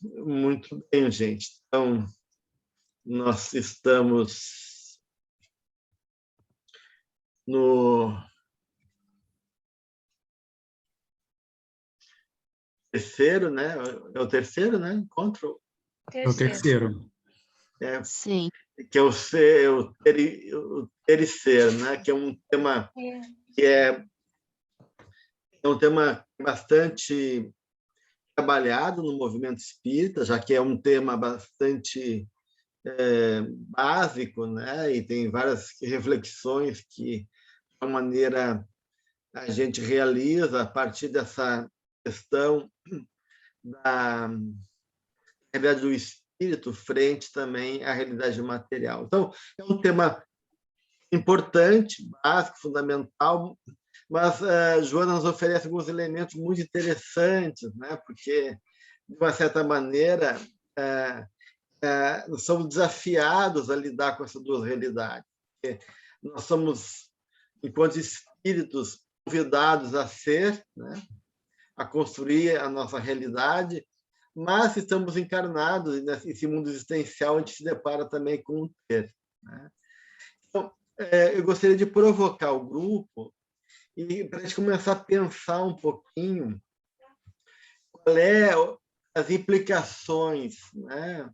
Muito bem, gente. Então, nós estamos no terceiro, né? É o terceiro, né? Encontro. É o terceiro. Sim. Que é o ter e ser, né? Que é um tema que é um tema bastante trabalhado no movimento espírita, já que é um tema bastante básico, né? E tem várias reflexões que, de uma maneira, a gente realiza a partir dessa questão da realidade do espírito frente também à realidade material. Então, é um tema importante, básico, fundamental, mas Joana nos oferece alguns elementos muito interessantes, né? Porque, de uma certa maneira, nós somos desafiados a lidar com essas duas realidades. Porque nós somos, enquanto espíritos, convidados a ser, né? A construir a nossa realidade, mas estamos encarnados e nesse mundo existencial a gente se depara também com o ter, né? Então, eu gostaria de provocar o grupo e para a gente começar a pensar um pouquinho qual é as implicações, né,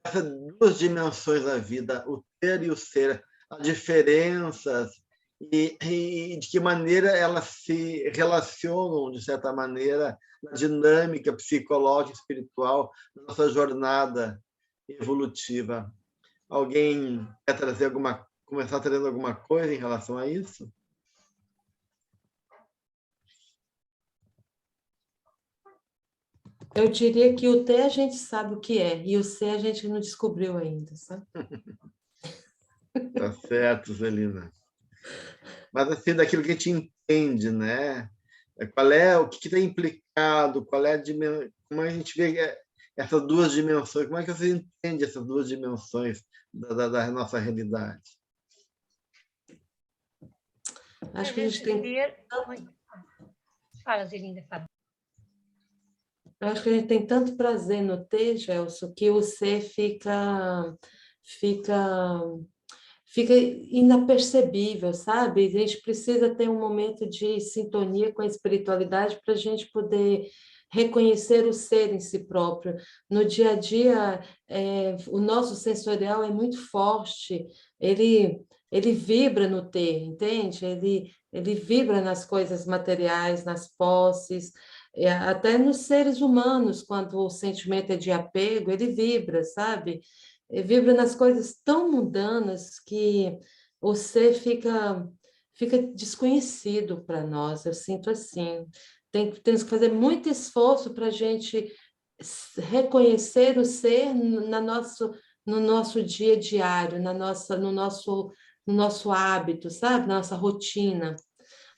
dessas duas dimensões da vida, o ter e o ser, as diferenças e de que maneira elas se relacionam, de certa maneira, na dinâmica psicológica e espiritual da nossa jornada evolutiva. Alguém quer começar trazendo alguma coisa em relação a isso? Eu diria que o T a gente sabe o que é, e o C a gente não descobriu ainda, sabe? Tá certo, Celina. Mas assim, daquilo que a gente entende, né? Qual é o que está implicado, qual é a dimensão, como a gente vê essas duas dimensões, como é que você entende essas duas dimensões da nossa realidade? Acho que a gente tem... Fala, Zelinda, fala. Acho que a gente tem tanto prazer no T, Gelson, que o C fica inapercebível, sabe? A gente precisa ter um momento de sintonia com a espiritualidade para a gente poder reconhecer o ser em si próprio. No dia a dia, o nosso sensorial é muito forte, ele vibra no ter, entende? Ele vibra nas coisas materiais, nas posses, até nos seres humanos, quando o sentimento é de apego, ele vibra, sabe? Vibra nas coisas tão mundanas que o ser fica desconhecido para nós, eu sinto assim. Temos que fazer muito esforço para a gente reconhecer o ser no nosso dia diário, no nosso hábito, sabe? Na nossa rotina.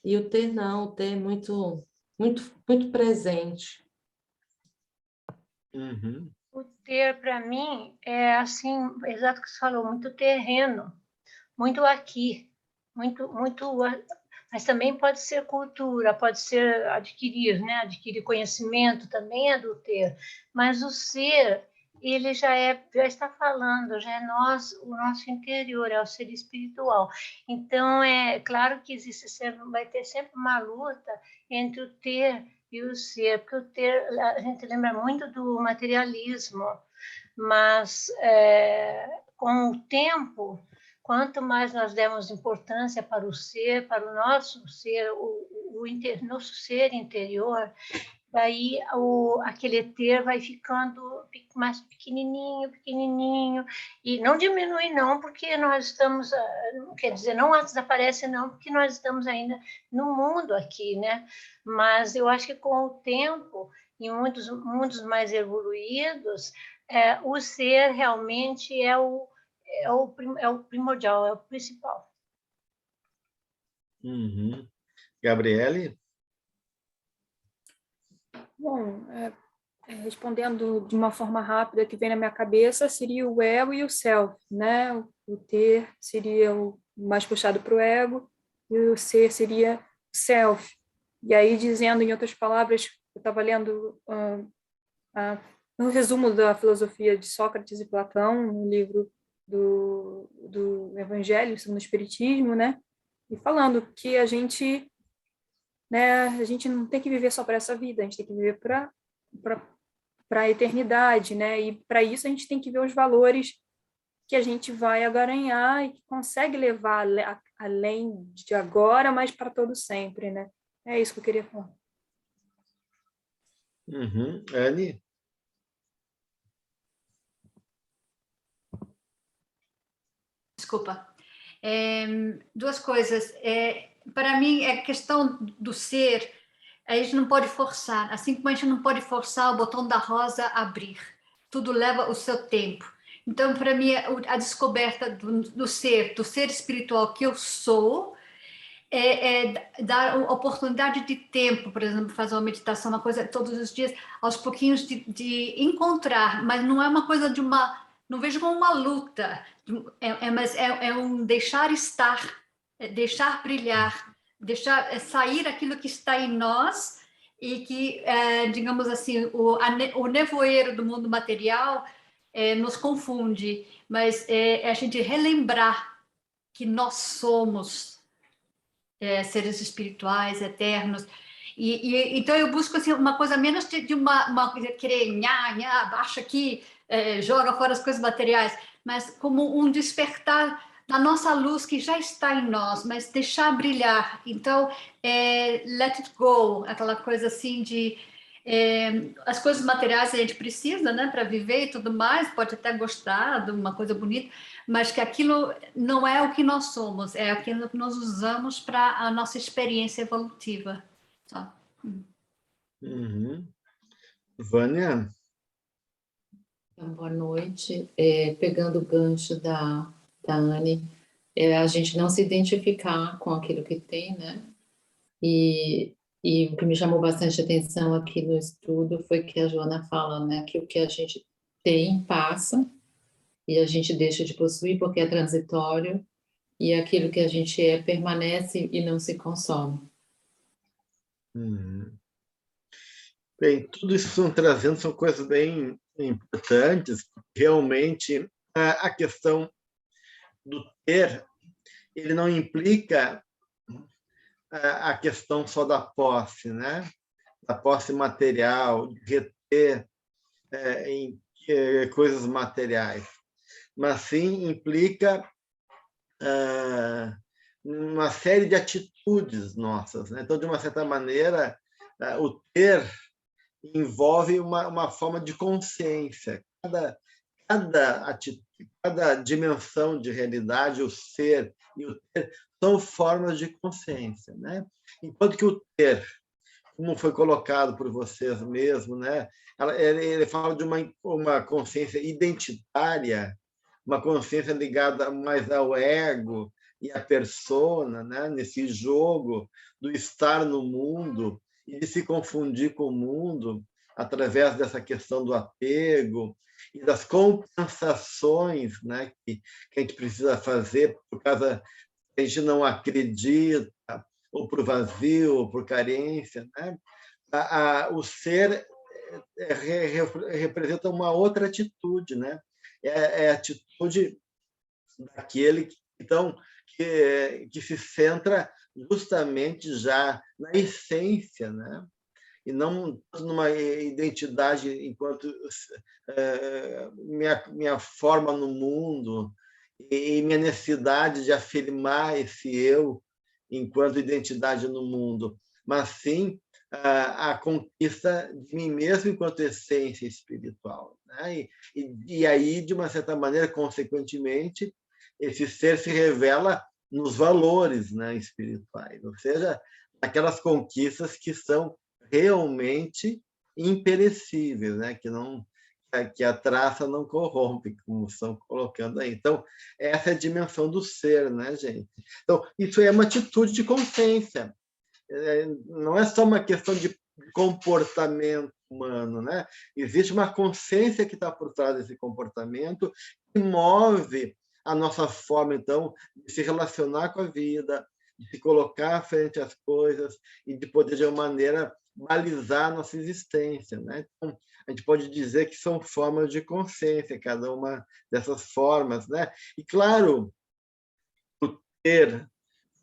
E o ter não, o ter é muito, muito, muito presente. Uhum. O ter, para mim, é assim, exato o que você falou, muito terreno, muito aqui, muito, mas também pode ser cultura, pode ser adquirir, né? Adquirir conhecimento também é do ter, mas o ser, ele já está falando, já é o nosso interior, é o ser espiritual. Então, é claro que vai ter sempre uma luta entre o ter e o ser, porque o ter, a gente lembra muito do materialismo, mas com o tempo, quanto mais nós demos importância para o ser, para o nosso ser, nosso ser interior, daí aquele ter vai ficando mais pequenininho, pequenininho, e não diminui não, porque nós estamos, quer dizer, não desaparece não, porque nós estamos ainda no mundo aqui, né? Mas eu acho que com o tempo, em muitos mundos mais evoluídos, o ser realmente é o primordial, é o principal. Uhum. Gabriele? Bom, respondendo de uma forma rápida que vem na minha cabeça, seria o ego e o self, né? O ter seria o mais puxado para o ego e o ser seria o self. E aí, dizendo em outras palavras, eu estava lendo um resumo da filosofia de Sócrates e Platão, no livro do Evangelho, no Espiritismo, né? E falando que a gente não tem que viver só para essa vida, a gente tem que viver para a eternidade, né? E para isso a gente tem que ver os valores que a gente vai agaranhar e que consegue levar além de agora, mas para todo sempre, né? É isso que eu queria falar. Anne? Desculpa. Duas coisas. Para mim, a questão do ser, a gente não pode forçar. Assim como a gente não pode forçar o botão da rosa a abrir. Tudo leva o seu tempo. Então, para mim, a descoberta do ser espiritual que eu sou, dar oportunidade de tempo, por exemplo, fazer uma meditação, uma coisa todos os dias, aos pouquinhos de encontrar, mas não é uma coisa não vejo como uma luta, mas é um deixar estar, deixar brilhar, deixar sair aquilo que está em nós e que, digamos assim, o nevoeiro do mundo material nos confunde, mas a gente relembrar que nós somos seres espirituais, eternos. Então eu busco assim, uma coisa menos de uma querer baixa aqui, joga fora as coisas materiais, mas como um despertar da nossa luz que já está em nós, mas deixar brilhar. Então, let it go, aquela coisa assim de as coisas materiais a gente precisa, né, para viver e tudo mais, pode até gostar de uma coisa bonita, mas que aquilo não é o que nós somos, é aquilo que nós usamos para a nossa experiência evolutiva. Só. Vânia? Então, boa noite. Pegando o gancho da Anne, a gente não se identificar com aquilo que tem, né? E o que me chamou bastante atenção aqui no estudo foi que a Joana fala, né, que o que a gente tem passa e a gente deixa de possuir porque é transitório, e aquilo que a gente permanece e não se consome. Bem, tudo isso que estão trazendo são coisas bem importantes. Realmente, a questão do ter, ele não implica a questão só da posse, né? Da posse material, de reter coisas materiais, mas sim implica uma série de atitudes nossas, né? Então, de uma certa maneira, o ter envolve uma forma de consciência. Cada dimensão de realidade, o ser e o ter, são formas de consciência, né? Enquanto que o ter, como foi colocado por vocês mesmo, né? Ele fala de uma consciência identitária, uma consciência ligada mais ao ego e à persona, né? Nesse jogo do estar no mundo e de se confundir com o mundo através dessa questão do apego e das compensações, né? Que a gente precisa fazer por causa que a gente não acredita, ou por vazio, ou por carência, né? O ser representa uma outra atitude, né? É a atitude daquele que se centra justamente já na essência, né? E não numa identidade enquanto minha forma no mundo e minha necessidade de afirmar esse eu enquanto identidade no mundo, mas sim a conquista de mim mesmo enquanto essência espiritual, né? E aí, de uma certa maneira, consequentemente, esse ser se revela nos valores, né, espirituais, ou seja, aquelas conquistas que são realmente imperecíveis, né, que a traça não corrompe, como estão colocando aí. Então, essa é a dimensão do ser, né, gente? Então, isso é uma atitude de consciência. Não é só uma questão de comportamento humano, né? Existe uma consciência que está por trás desse comportamento que move a nossa forma, então, de se relacionar com a vida, de se colocar frente às coisas e de poder, de uma maneira, balizar a nossa existência, né? Então, a gente pode dizer que são formas de consciência, cada uma dessas formas, né? E, claro, o ter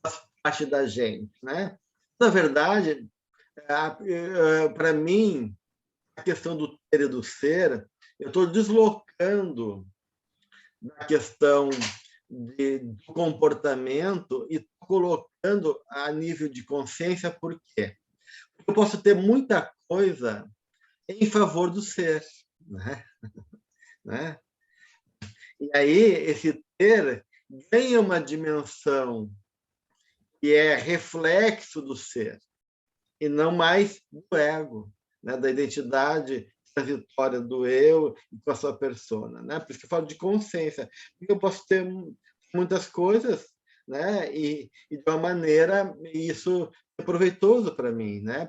faz parte da gente, né? Na verdade, para mim, a questão do ter e do ser, eu estou deslocando da questão do comportamento e colocando a nível de consciência. Por quê? Porque eu posso ter muita coisa em favor do ser, né? E aí esse ter ganha uma dimensão que é reflexo do ser e não mais do ego, né? Da identidade transitória do eu com a sua persona, né? Por isso que eu falo de consciência, porque eu posso ter muitas coisas, né? E de uma maneira isso é proveitoso para mim, né?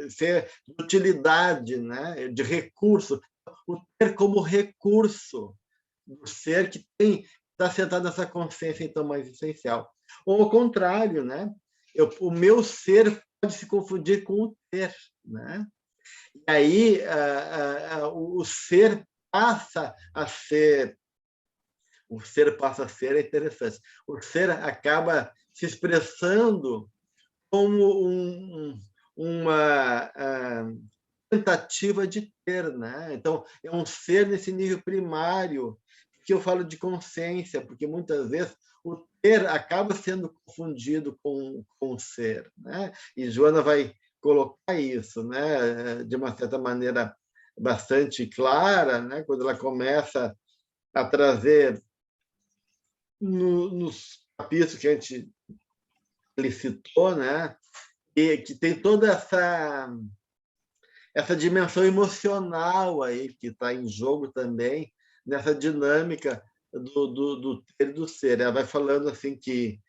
Ser de utilidade, né? De recurso, o ter como recurso do ser que tem está sentado nessa consciência então mais essencial. Ou ao contrário, né? O meu ser pode se confundir com o ter, né? E aí o ser passa a ser é interessante. O ser acaba se expressando como uma tentativa de ter, né? Então é um ser nesse nível primário que eu falo de consciência, porque muitas vezes o ter acaba sendo confundido com o ser, né? E Joana vai colocar isso, né? De uma certa maneira bastante clara, né? Quando ela começa a trazer nos capítulos que a gente citou, né? E que tem toda essa dimensão emocional aí que está em jogo também nessa dinâmica do ter e do ser. Ela vai falando assim que,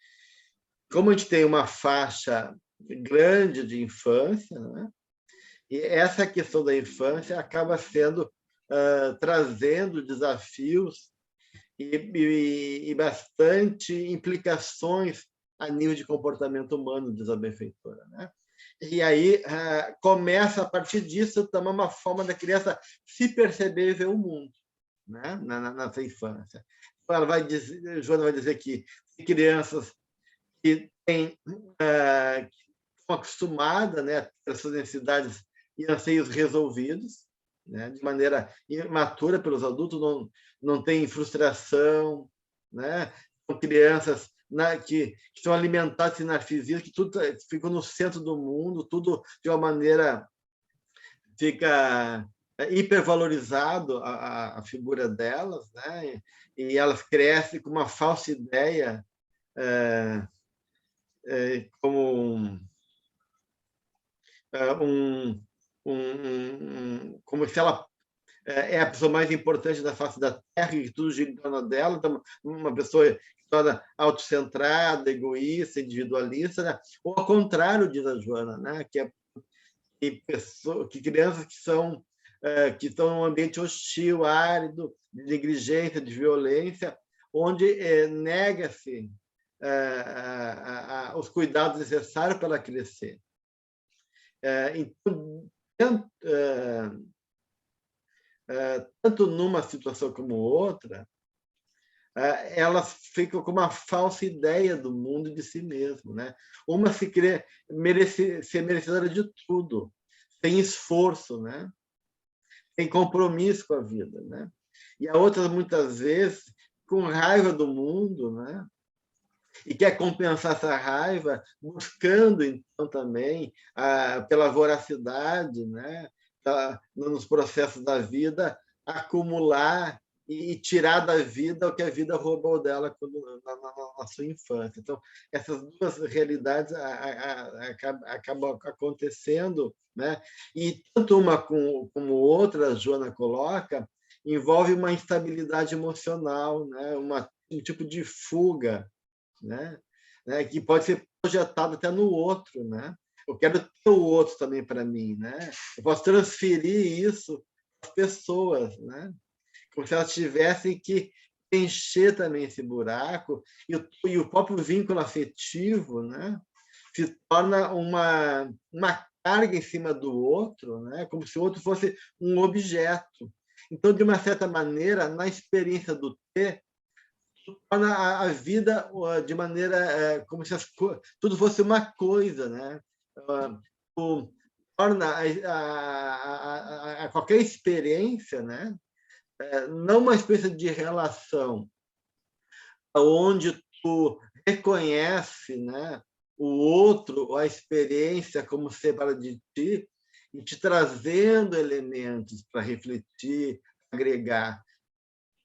como a gente tem uma faixa grande de infância, né? E essa questão da infância acaba sendo trazendo desafios e bastante implicações a nível de comportamento humano, diz a benfeitora, né? E aí começa, a partir disso, também uma forma da criança se perceber e ver o mundo, né? Nessa infância. Ela vai dizer, Joana vai dizer que crianças que estão acostumadas, né, a ter suas necessidades e anseios resolvidos, né, de maneira imatura pelos adultos, não tem frustração, né? São crianças que são alimentadas de narcisismo, que tudo fica no centro do mundo, tudo de uma maneira fica hipervalorizado a figura delas, né? E elas crescem com uma falsa ideia como como se ela é a pessoa mais importante da face da Terra e tudo gira em torno dela. Então, uma pessoa que se torna autocentrada, egoísta, individualista, né? Ou ao contrário, diz a Joana, né? Que crianças que estão em um ambiente hostil, árido, de negligência, de violência, onde nega-se os cuidados necessários para ela crescer. Então, tanto numa situação como outra, elas ficam com uma falsa ideia do mundo e de si mesmo, né? Uma se crê ser merecedora de tudo, sem esforço, né? Sem compromisso com a vida, né? E a outra, muitas vezes, com raiva do mundo, né? E quer compensar essa raiva buscando, então, também, pela voracidade, né? Nos processos da vida, acumular e tirar da vida o que a vida roubou dela na sua infância. Então, essas duas realidades acabam acontecendo, né? E tanto uma como outra, a Joana coloca, envolve uma instabilidade emocional, né? Um tipo de fuga, né? Que pode ser projetado até no outro, né? Eu quero ter o outro também para mim, né? Eu posso transferir isso às pessoas, né? Como se elas tivessem que preencher também esse buraco, e o próprio vínculo afetivo, né? Se torna uma carga em cima do outro, né? Como se o outro fosse um objeto. Então, de uma certa maneira, na experiência do ter, torna a vida de maneira como se tudo fosse uma coisa, né? Torna qualquer experiência, né? Não uma espécie de relação onde tu reconhece, né, o outro, ou a experiência como separada de ti, e te trazendo elementos para refletir, agregar.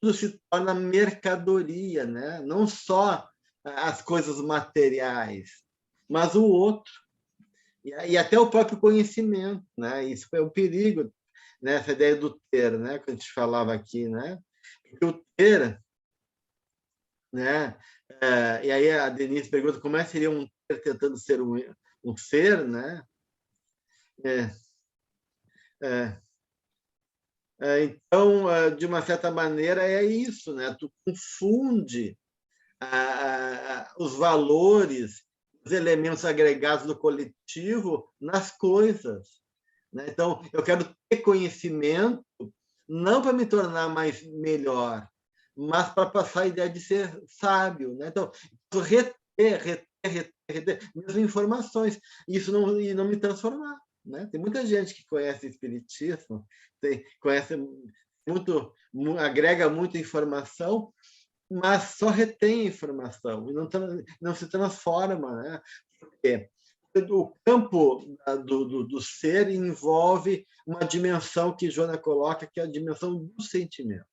Tudo se torna mercadoria, né? Não só as coisas materiais, mas o outro. E até o próprio conhecimento, né? Isso é um perigo, né? Essa ideia do ter, né? Que a gente falava aqui, né? Porque o ter, né? E aí a Denise pergunta como é que seria um ter tentando ser um ser, né? Então, de uma certa maneira, é isso, né? Tu confunde os valores, os elementos agregados do coletivo nas coisas, né? Então, eu quero ter conhecimento não para me tornar melhor, mas para passar a ideia de ser sábio, né? Então, reter mesmo informações, isso não me transformar, né? Tem muita gente que conhece espiritismo, conhece muito, agrega muita informação, mas só retém informação e não se transforma, né? Porque o campo do ser envolve uma dimensão que Joana coloca, que é a dimensão do sentimento,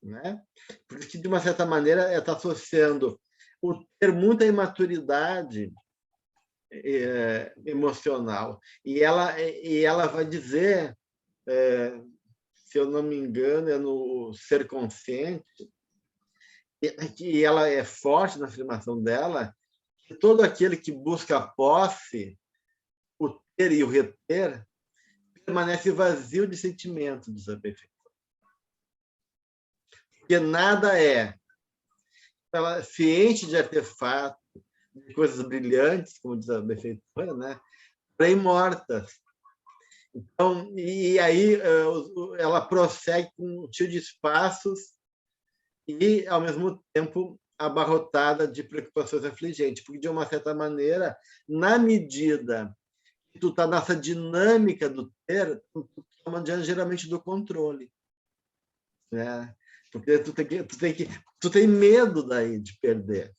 né? Porque, de uma certa maneira, está associando o ter muita imaturidade emocional. E ela vai dizer, se eu não me engano, é no Ser Consciente, que ela é forte na afirmação dela, que todo aquele que busca a posse, o ter e o reter, permanece vazio de sentimento, diz a benfeitora. Porque nada é. Ela, ciente de artefatos, de coisas brilhantes, como diz a benfeitora, né? Porém mortas. Então, e aí ela prossegue com um tio de espaços e, ao mesmo tempo, abarrotada de preocupações afligentes, porque, de uma certa maneira, na medida que tu está nessa dinâmica do ter, tu está geralmente do controle, né? Porque tu tem medo daí de perder,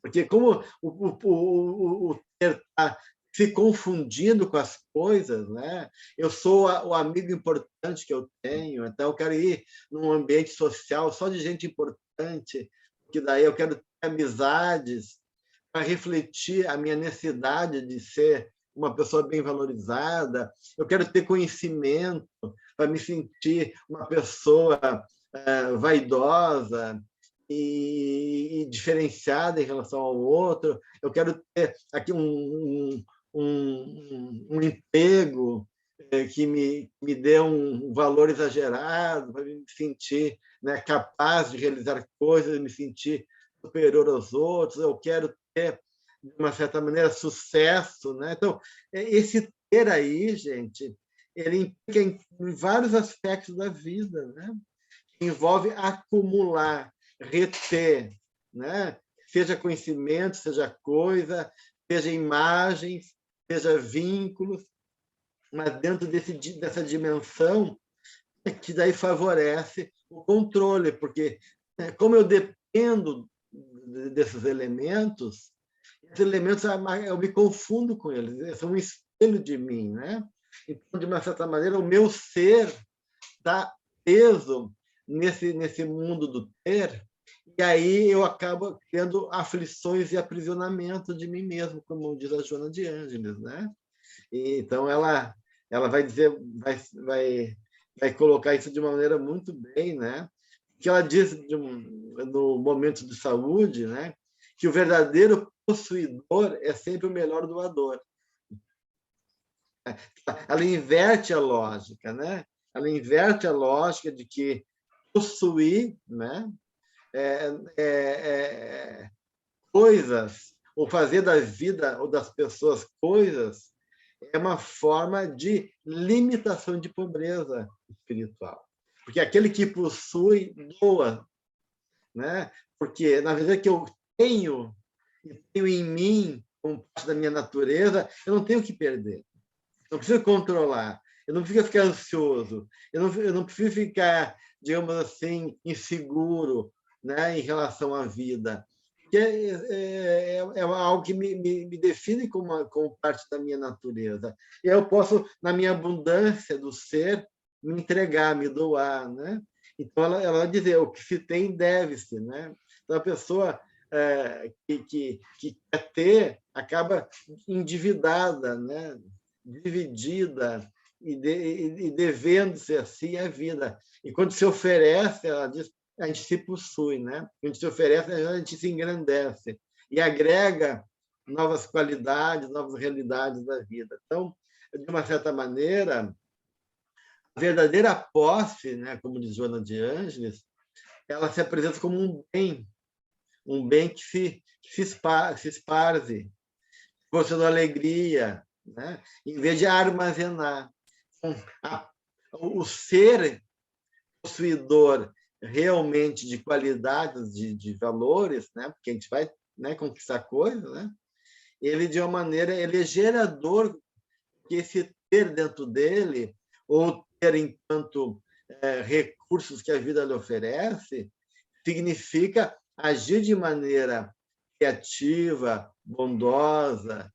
porque como o ter está se confundindo com as coisas, né? Eu sou o amigo importante que eu tenho, então eu quero ir num ambiente social só de gente importante, que daí eu quero ter amizades para refletir a minha necessidade de ser uma pessoa bem valorizada. Eu quero ter conhecimento para me sentir uma pessoa vaidosa e diferenciada em relação ao outro. Eu quero ter aqui um emprego que me dê um valor exagerado, para me sentir, né, capaz de realizar coisas, me sentir superior aos outros. Eu quero ter, de uma certa maneira, sucesso, né? Então, esse ter aí, gente, ele implica em vários aspectos da vida, né? Envolve acumular, reter, né? Seja conhecimento, seja coisa, seja imagens, seja vínculos, mas dentro dessa dimensão que daí favorece o controle, porque como eu dependo desses elementos, esses elementos eu me confundo com eles, são um espelho de mim, né? Então, de uma certa maneira, o meu ser está preso nesse mundo do ter, e aí eu acabo criando aflições e aprisionamento de mim mesmo, como diz a Joana de Ângeles, né? E, então ela vai dizer, vai colocar isso de uma maneira muito bem, né? Que ela diz no momento de saúde, né? Que o verdadeiro possuidor é sempre o melhor doador. Ela inverte a lógica, né? Ela inverte a lógica de que possuir, né? Coisas, ou fazer da vida ou das pessoas coisas, é uma forma de limitação de pobreza espiritual. Porque aquele que possui, doa, né? Porque, na verdade, que eu tenho em mim, como parte da minha natureza, eu não tenho que perder. Não preciso controlar. Eu não preciso ficar ansioso. Eu não preciso ficar, digamos assim, inseguro, né, em relação à vida. Que é algo que me define como parte da minha natureza. E eu posso, na minha abundância do ser, me entregar, me doar, né? Então, ela vai dizer, o que se tem, deve-se, né? Então, a pessoa que quer ter, acaba endividada, né? Dividida e devendo-se assim a vida. E quando se oferece, ela diz, a gente se possui, né? Quando se oferece, a gente se engrandece e agrega novas qualidades, novas realidades da vida. Então, de uma certa maneira, a verdadeira posse, né, como diz Joana de Ângeles, ela se apresenta como um bem que se esparze, proporciona alegria, né? Em vez de armazenar. O ser possuidor realmente de qualidades, de valores, né? Porque a gente vai, né, conquistar coisas, né? Ele, de uma maneira, ele é gerador, que esse ter dentro dele, ou ter enquanto recursos que a vida lhe oferece, significa agir de maneira criativa, bondosa,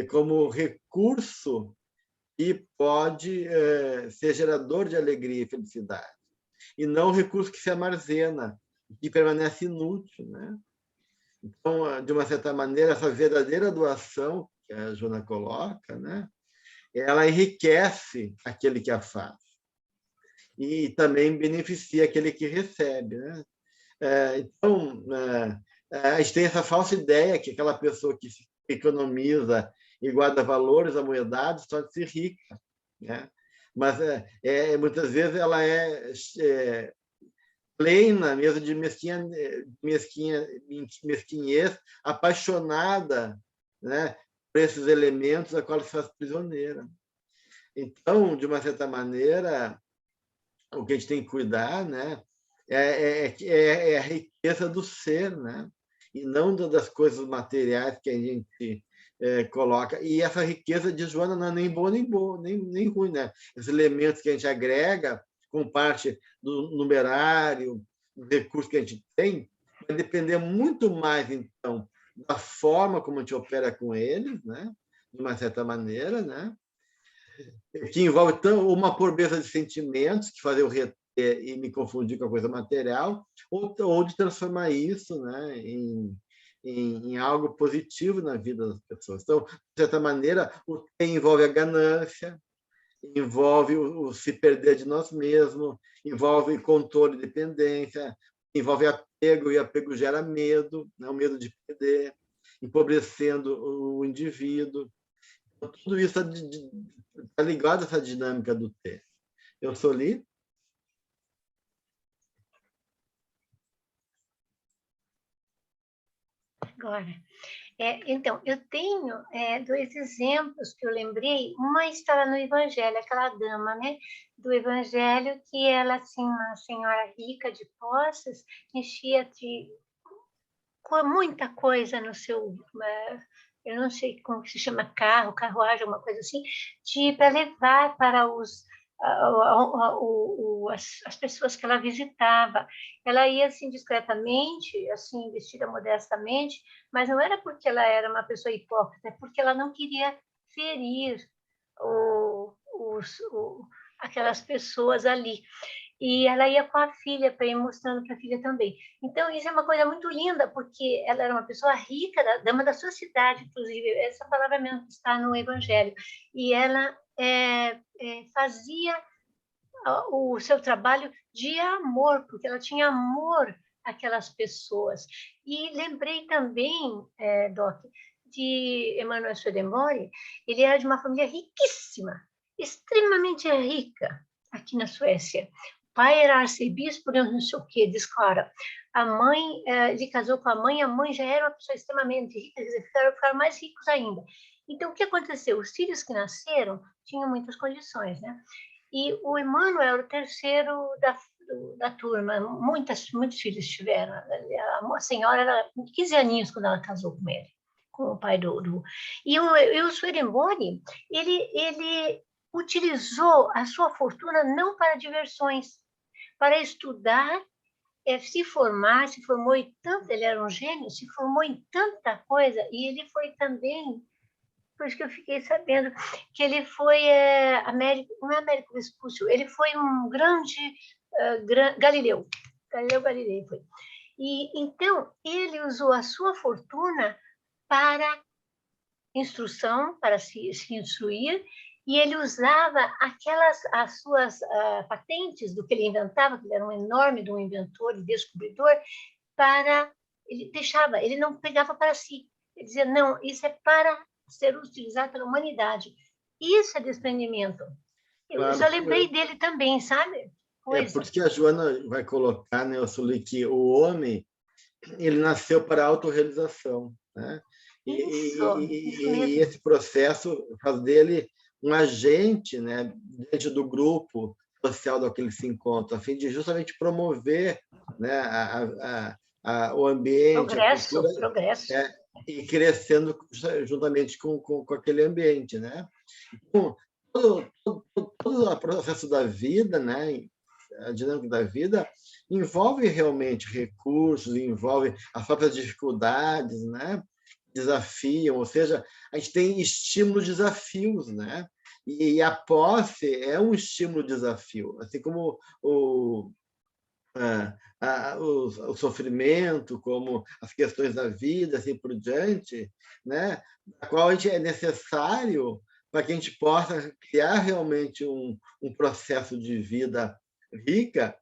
como recurso que pode ser gerador de alegria e felicidade, e não recurso que se armazena, que permanece inútil, né? Então, de uma certa maneira, essa verdadeira doação que a Joana coloca, né, ela enriquece aquele que a faz e também beneficia aquele que recebe, né? Então, a gente tem essa falsa ideia que aquela pessoa que economiza e guarda valores amoedados pode ser rica, né? Mas muitas vezes ela é plena mesmo de mesquinhez, apaixonada, né, por esses elementos a qual se faz prisioneira. Então, de uma certa maneira, o que a gente tem que cuidar, né, é a riqueza do ser, né, e não das coisas materiais que a gente coloca. E essa riqueza de Joana não é nem boa, nem ruim, né? Esses elementos que a gente agrega com parte do numerário, do recurso que a gente tem, vai depender muito mais, então, da forma como a gente opera com eles, né? De uma certa maneira, né? Que envolve uma pobreza de sentimentos, que fazer eu reter e me confundir com a coisa material, ou de transformar isso, né, em algo positivo na vida das pessoas. Então, de certa maneira, o que envolve a ganância, envolve o se perder de nós mesmos, envolve controle e dependência, envolve apego, e apego gera medo, né, o medo de perder, empobrecendo o indivíduo. Então, tudo isso está ligado a essa dinâmica do ter. Eu sou Li. Agora, então, eu tenho dois exemplos que eu lembrei. Uma está no Evangelho, aquela dama, né, do Evangelho, que ela, assim, uma senhora rica de posses, enchia com muita coisa no seu, eu não sei como se chama, carruagem, alguma coisa assim, para levar para as pessoas que ela visitava. Ela ia assim discretamente, assim vestida modestamente, mas não era porque ela era uma pessoa hipócrita, é porque ela não queria ferir aquelas pessoas ali. E ela ia com a filha para ir mostrando para a filha também. Então, isso é uma coisa muito linda, porque ela era uma pessoa rica, dama da sua cidade, inclusive, essa palavra mesmo está no Evangelho. E ela fazia o seu trabalho de amor, porque ela tinha amor àquelas pessoas. E lembrei também, Doc, de Emmanuel Swedenborg. Ele era de uma família riquíssima, extremamente rica, aqui na Suécia. O pai era arcebispo, não sei o quê, diz Clara. A mãe, ele casou com a mãe já era uma pessoa extremamente rica, quer dizer, ficaram mais ricos ainda. Então, o que aconteceu? Os filhos que nasceram tinham muitas condições, né? E o Emmanuel era o terceiro da turma, muitos filhos tiveram. A senhora era 15 aninhos quando ela casou com ele, com o pai do... E o Swedenborg, ele utilizou a sua fortuna não para diversões, para estudar, se formou em tanto, ele era um gênio, se formou em tanta coisa, e ele foi também, por isso que eu fiquei sabendo, que ele foi não é Américo Vespúcio, ele foi um grande Galileu Galilei foi. E então ele usou a sua fortuna para instrução, para se instruir, e ele usava as suas patentes do que ele inventava, que ele era um enorme de um inventor e descobridor, ele não pegava para si. Ele dizia, não, isso é para ser utilizado pela humanidade. Isso é desprendimento. Eu já lembrei dele também, sabe? Por isso que a Joana vai colocar, né, que o homem ele nasceu para a autorrealização, né? E esse processo faz dele um agente, né, dentro do grupo social do que ele se encontra, a fim de justamente promover, né, o ambiente, progresso. E crescendo juntamente com aquele ambiente, né? Então, todo o processo da vida, né, a dinâmica da vida, envolve realmente recursos, envolve as próprias dificuldades, né? Desafiam, ou seja, a gente tem estímulos-desafios, né? E a posse é um estímulo-desafio, assim como o sofrimento, como as questões da vida, assim por diante, né? A qual a gente é necessário para que a gente possa criar realmente um processo de vida rica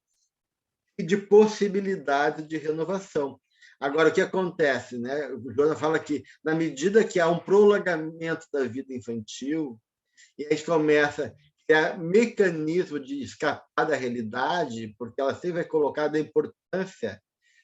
e de possibilidade de renovação. Agora, o que acontece, né? O Joana fala que, na medida que há um prolongamento da vida infantil, e a gente começa a criar mecanismo de escapar da realidade, porque ela sempre vai colocar a importância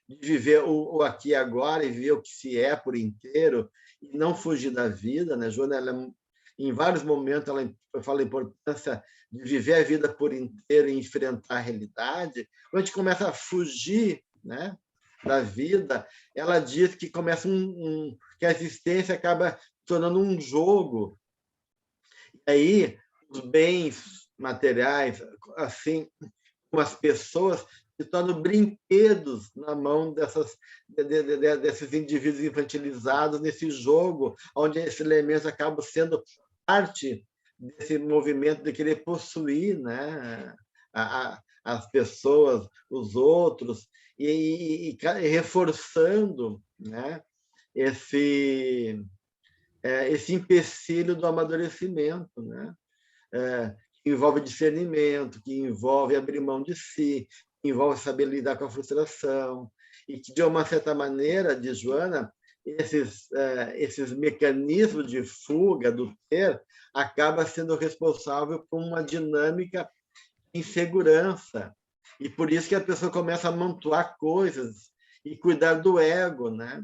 de viver o aqui e agora e viver o que se é por inteiro e não fugir da vida, né? Joana, em vários momentos, ela fala a importância de viver a vida por inteiro e enfrentar a realidade. Quando a gente começa a fugir, né, da vida, ela diz que começa que a existência acaba se tornando um jogo. E aí, os bens materiais, assim como as pessoas, se tornam brinquedos na mão desses indivíduos infantilizados nesse jogo, onde esses elementos acabam sendo parte desse movimento de querer possuir, né, as pessoas, os outros, e reforçando, né, esse empecilho do amadurecimento, né, que envolve discernimento, que envolve abrir mão de si, que envolve saber lidar com a frustração, e que, de uma certa maneira, diz Joana, esses mecanismos de fuga do ter acaba sendo responsável por uma dinâmica de insegurança. E por isso que a pessoa começa a amontoar coisas e cuidar do ego, né?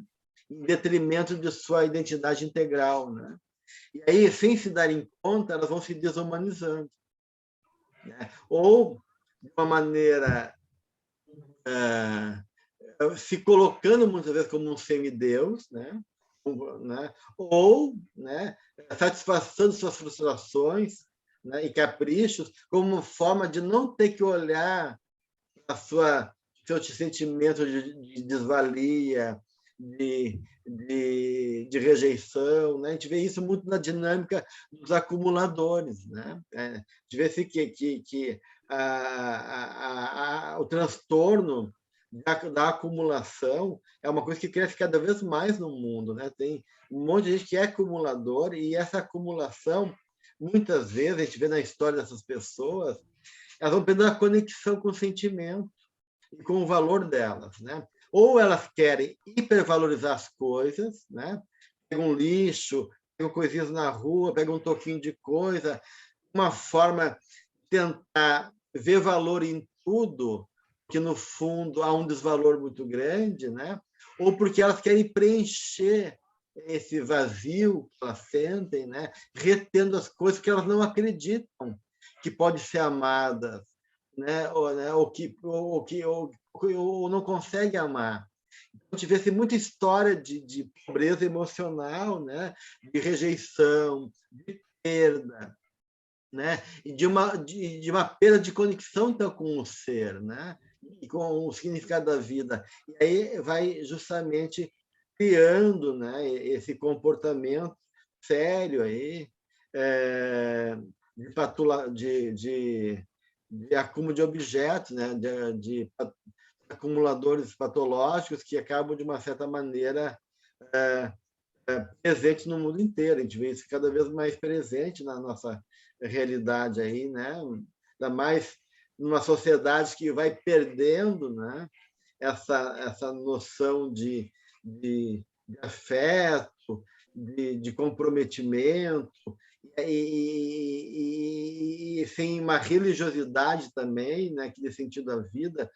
Em detrimento de sua identidade integral, né? E aí, sem se darem conta, elas vão se desumanizando, né? Ou, de uma maneira, se colocando muitas vezes como um semideus, né? Ou, né, satisfação de suas frustrações, né, e caprichos como uma forma de não ter que olhar seu sentimento de desvalia, de rejeição, né? A gente vê isso muito na dinâmica dos acumuladores, né? A gente vê assim que o transtorno da acumulação é uma coisa que cresce cada vez mais no mundo, né? Tem um monte de gente que é acumulador e essa acumulação, muitas vezes, a gente vê na história dessas pessoas, elas vão perdendo a conexão com o sentimento e com o valor delas, né? Ou elas querem hipervalorizar as coisas, né? Pegam um lixo, pegam coisinhas na rua, pegam um toquinho de coisa, uma forma de tentar ver valor em tudo, que no fundo há um desvalor muito grande, né? Ou porque elas querem preencher esse vazio que elas sentem, né? Retendo as coisas que elas não acreditam que podem ser amadas, né? Ou não conseguem amar. Então, tivesse muita história de pobreza emocional, né? De rejeição, de perda, né? E de uma perda de conexão então, com o ser, né? E com o significado da vida. E aí vai justamente criando, né, esse comportamento sério aí, de acúmulo de objetos, né, de acumuladores patológicos que acabam, de uma certa maneira, presentes no mundo inteiro. A gente vê isso cada vez mais presente na nossa realidade aí, né? Ainda mais numa sociedade que vai perdendo, né, essa noção de afeto, de comprometimento, e sem uma religiosidade também, né, que dê sentido à vida.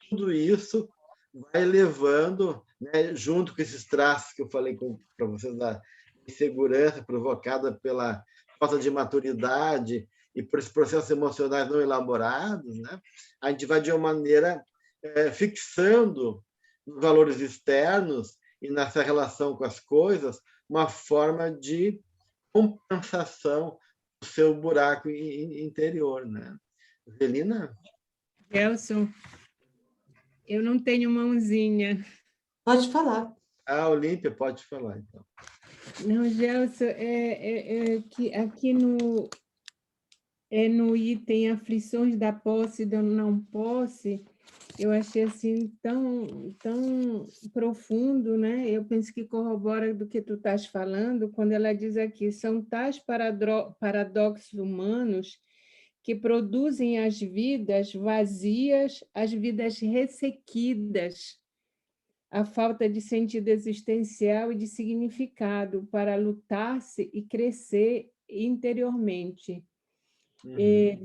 Tudo isso vai levando, né, junto com esses traços que eu falei para vocês, da insegurança provocada pela falta de maturidade e por esses processos emocionais não elaborados, né, a gente vai, de uma maneira, fixando nos valores externos e nessa relação com as coisas uma forma de compensação do seu buraco interior, né? Celina? Gelson, eu não tenho mãozinha. Pode falar. Olímpia, pode falar, então. Não, Gelson, que aqui no item aflições da posse e da não posse, eu achei assim tão profundo, né? Eu penso que corrobora do que tu estás falando, quando ela diz aqui, são tais paradoxos humanos que produzem as vidas vazias, as vidas ressequidas, a falta de sentido existencial e de significado para lutar-se e crescer interiormente.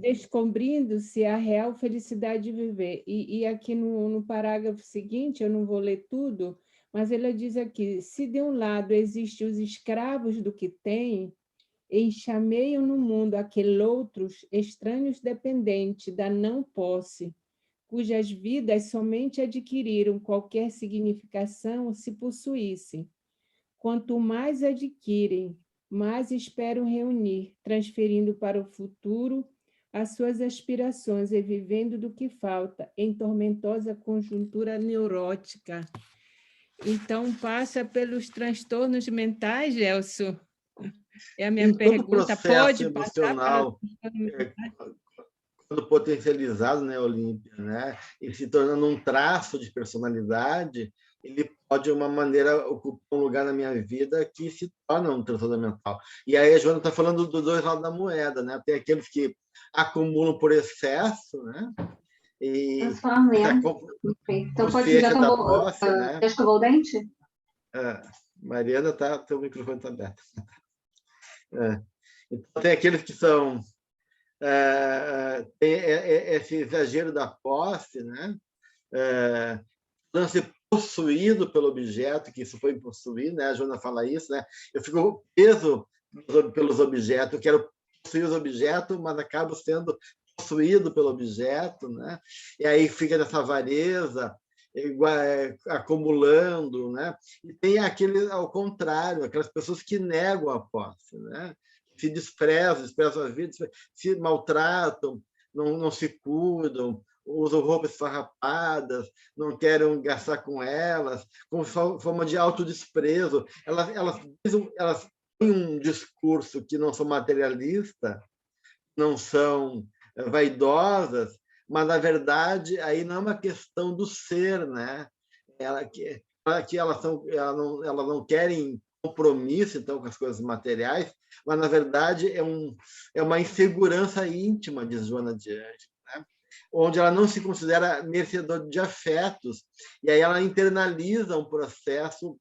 Descobrindo-se a real felicidade de viver. E aqui no parágrafo seguinte, eu não vou ler tudo, mas ele diz aqui, se de um lado existem os escravos do que têm, enxameiam no mundo aqueles outros estranhos dependentes da não posse, cujas vidas somente adquiriram qualquer significação se possuíssem. Quanto mais adquirem, mas esperam reunir, transferindo para o futuro as suas aspirações e vivendo do que falta, em tormentosa conjuntura neurótica. Então, passa pelos transtornos mentais, Gelson? É a minha pergunta. Pode emocional, quando potencializado, né, Olímpia, né, e se tornando um traço de personalidade, ele pode, de uma maneira, ocupar um lugar na minha vida que se torna um transtorno mental. E aí a Joana está falando dos dois lados da moeda, né? Tem aqueles que acumulam por excesso, né? E então pode ser, já escovou o dente? Mariana, teu microfone está aberto. Então tem aqueles que são tem esse exagero da posse, né? Não ser possuído pelo objeto, que isso foi possuir, né? A Joana fala isso, né? Eu fico preso pelos objetos, eu quero possuir os objetos, mas acabo sendo possuído pelo objeto, né? E aí fica nessa avareza, acumulando, né? E tem aquele, ao contrário, aquelas pessoas que negam a posse, né? Se desprezam a vida, se maltratam, não se cuidam, usam roupas esfarrapadas, não querem gastar com elas, com forma de autodesprezo. Elas têm um discurso que não são materialistas, não são vaidosas, mas, na verdade, aí não é uma questão do ser, né? Elas não querem compromisso, então, com as coisas materiais, mas, na verdade, é uma insegurança íntima, diz Joana de Ângeles, né? Onde ela não se considera merecedora de afetos, e aí ela internaliza um processo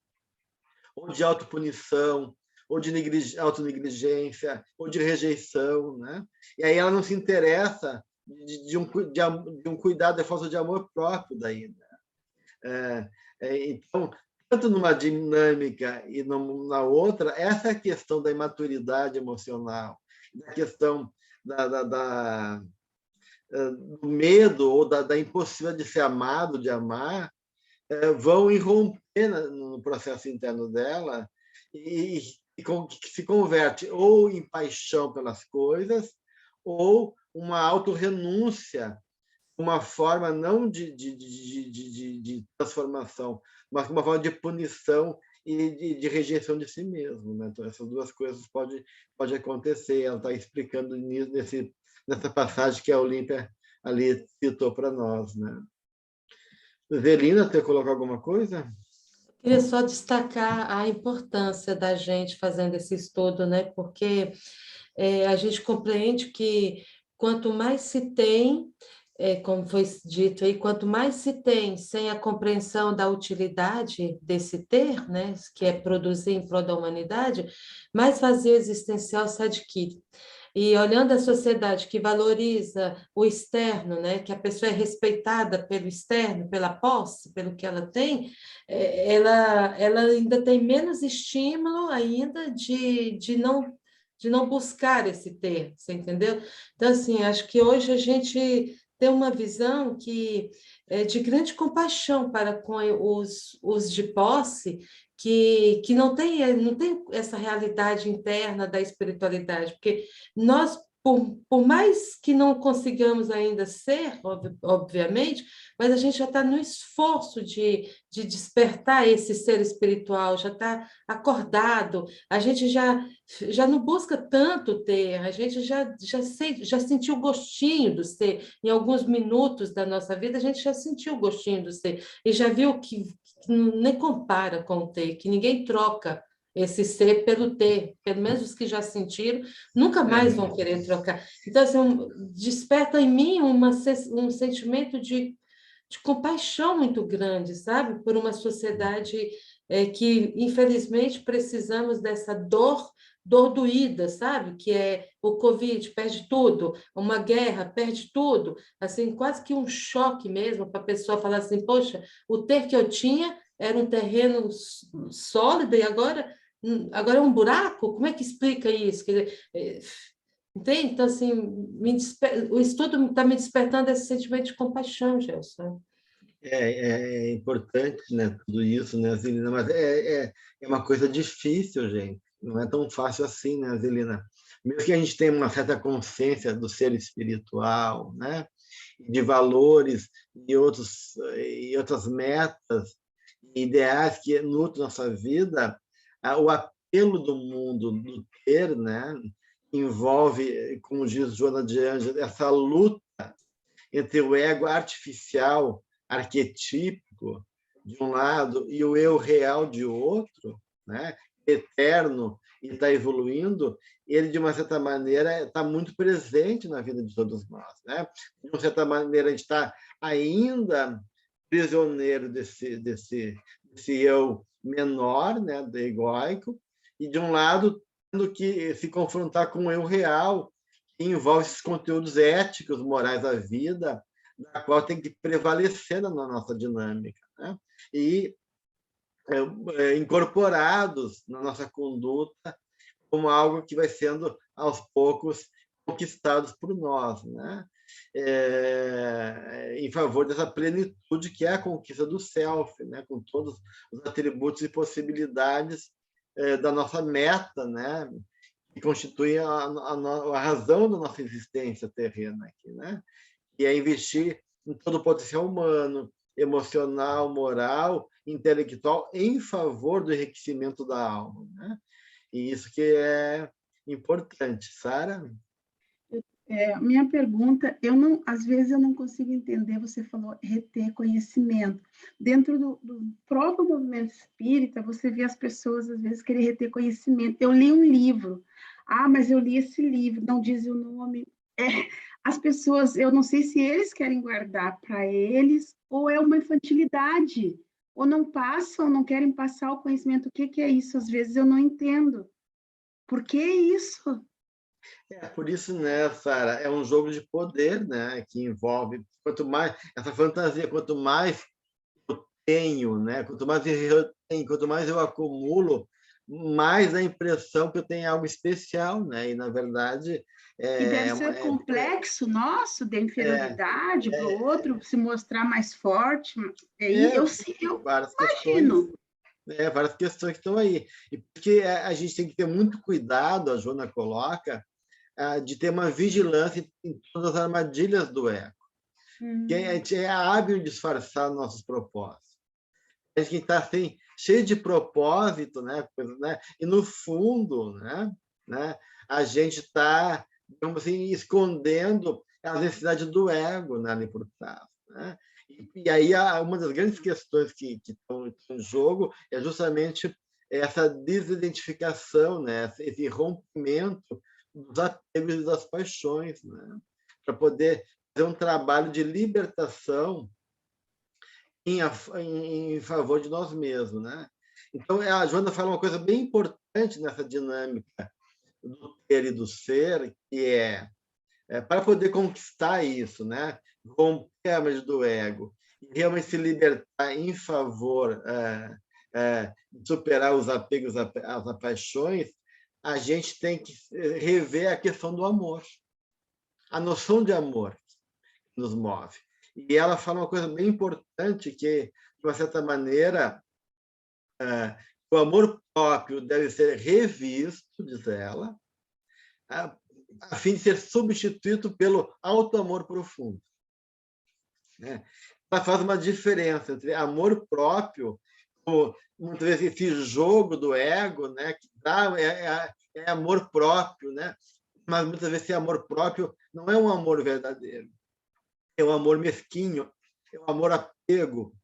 ou de autopunição, ou de autonegligência, ou de rejeição, né? E aí ela não se interessa de um cuidado, é falta de amor próprio daí, né? Então, tanto numa dinâmica e na outra, essa é a questão da imaturidade emocional, da questão do medo ou da impossibilidade de ser amado, de amar, vão irromper no processo interno dela e que se converte ou em paixão pelas coisas ou uma autorrenúncia, uma forma não de transformação, mas uma forma de punição e de rejeição de si mesmo, né? Então, essas duas coisas pode acontecer. Ela está explicando nessa passagem que a Olímpia ali citou para nós, né? Zelina, quer colocar alguma coisa? Queria só destacar a importância da gente fazendo esse estudo, né? Porque a gente compreende que quanto mais se tem, como foi dito aí, quanto mais se tem sem a compreensão da utilidade desse ter, né? Que é produzir em prol da humanidade, mais vazio existencial se adquire. E olhando a sociedade que valoriza o externo, né, que a pessoa é respeitada pelo externo, pela posse, pelo que ela tem, ela ainda tem menos estímulo ainda de não buscar esse ter, você entendeu? Então, assim, acho que hoje a gente tem uma visão que é de grande compaixão para com os de posse, que não tem essa realidade interna da espiritualidade, porque nós, por mais que não consigamos ainda ser, obviamente, mas a gente já está no esforço de despertar esse ser espiritual, já está acordado, a gente já não busca tanto ter, a gente já sentiu o gostinho do ser, em alguns minutos da nossa vida a gente já sentiu o gostinho do ser, e já viu que nem compara com o ter, que ninguém troca esse ser pelo ter, pelo menos os que já sentiram, nunca mais vão querer trocar. Então, assim, desperta em mim um sentimento de compaixão muito grande, sabe? Por uma sociedade que, infelizmente, precisamos dessa dor doída, sabe? Que é o Covid, perde tudo, uma guerra, perde tudo. Assim, quase que um choque mesmo para a pessoa falar assim, poxa, o ter que eu tinha era um terreno sólido e agora é um buraco? Como é que explica isso? Quer dizer, entende? Então, assim, o estudo está me despertando esse sentimento de compaixão, Gelson. É importante, né, tudo isso, né, Zelina? Mas é uma coisa difícil, gente. Não é tão fácil assim, né, Zelina? Mesmo que a gente tenha uma certa consciência do ser espiritual, né, de valores e outras metas, ideais que nutrem nossa vida, o apelo do mundo do ter, né, envolve, como diz Joana de Ângeles, essa luta entre o ego artificial, arquetípico, de um lado, e o eu real de outro, né, eterno e está evoluindo, ele, de uma certa maneira, está muito presente na vida de todos nós. Né? De uma certa maneira, a gente está ainda prisioneiro desse eu menor, né, do egóico, e, de um lado, tendo que se confrontar com o eu real, que envolve esses conteúdos éticos, morais da vida, da qual tem que prevalecer na nossa dinâmica, né? E incorporados na nossa conduta como algo que vai sendo, aos poucos, conquistados por nós, né? Em favor dessa plenitude que é a conquista do self, né? Com todos os atributos e possibilidades da nossa meta, né? Que constitui a razão da nossa existência terrena aqui, né? E é investir em todo o potencial humano, emocional, moral, intelectual, em favor do enriquecimento da alma, né? E isso que é importante. Sara? Minha pergunta, às vezes eu não consigo entender, você falou reter conhecimento. Dentro do próprio movimento espírita, você vê as pessoas, às vezes, querer reter conhecimento. Eu li um livro, mas eu li esse livro, não diz o nome. As pessoas, eu não sei se eles querem guardar para eles, ou é uma infantilidade, ou não passam, não querem passar o conhecimento. O que é isso? Às vezes eu não entendo. Por que isso? Por isso, né, Sara, é um jogo de poder, né, que envolve, quanto mais essa fantasia, quanto mais tenho, né? Quanto mais eu tenho, quanto mais eu acumulo, mais a impressão que eu tenho algo especial, né? E, na verdade... E deve ser complexo nosso, de inferioridade para o outro, se mostrar mais forte. Eu várias imagino. Várias questões que estão aí. E porque a gente tem que ter muito cuidado, a Joana coloca, de ter uma vigilância em todas as armadilhas do ego. Que a gente é hábil em disfarçar nossos propósitos. A gente está assim, cheio de propósito, né? E, no fundo, né? A gente está, digamos assim, escondendo a necessidade do ego, né, ali por trás, né? E aí, uma das grandes questões que estão em jogo é justamente essa desidentificação, né? Esse rompimento dos apegos e das paixões, né? Para poder fazer um trabalho de libertação em favor de nós mesmos, né? Então, a Joana fala uma coisa bem importante nessa dinâmica do ter e do ser, que é para poder conquistar isso, né? Romper a armadilha do ego e realmente se libertar em favor de superar os apegos, as paixões, a gente tem que rever a questão do amor, a noção de amor que nos move. E ela fala uma coisa bem importante, que, de uma certa maneira, o amor próprio deve ser revisto, diz ela, a fim de ser substituído pelo auto-amor profundo. Ela faz uma diferença entre amor próprio, muitas vezes esse jogo do ego, né, que dá, é amor próprio, né? Mas muitas vezes esse amor próprio não é um amor verdadeiro. É um amor mesquinho, é um amor apego,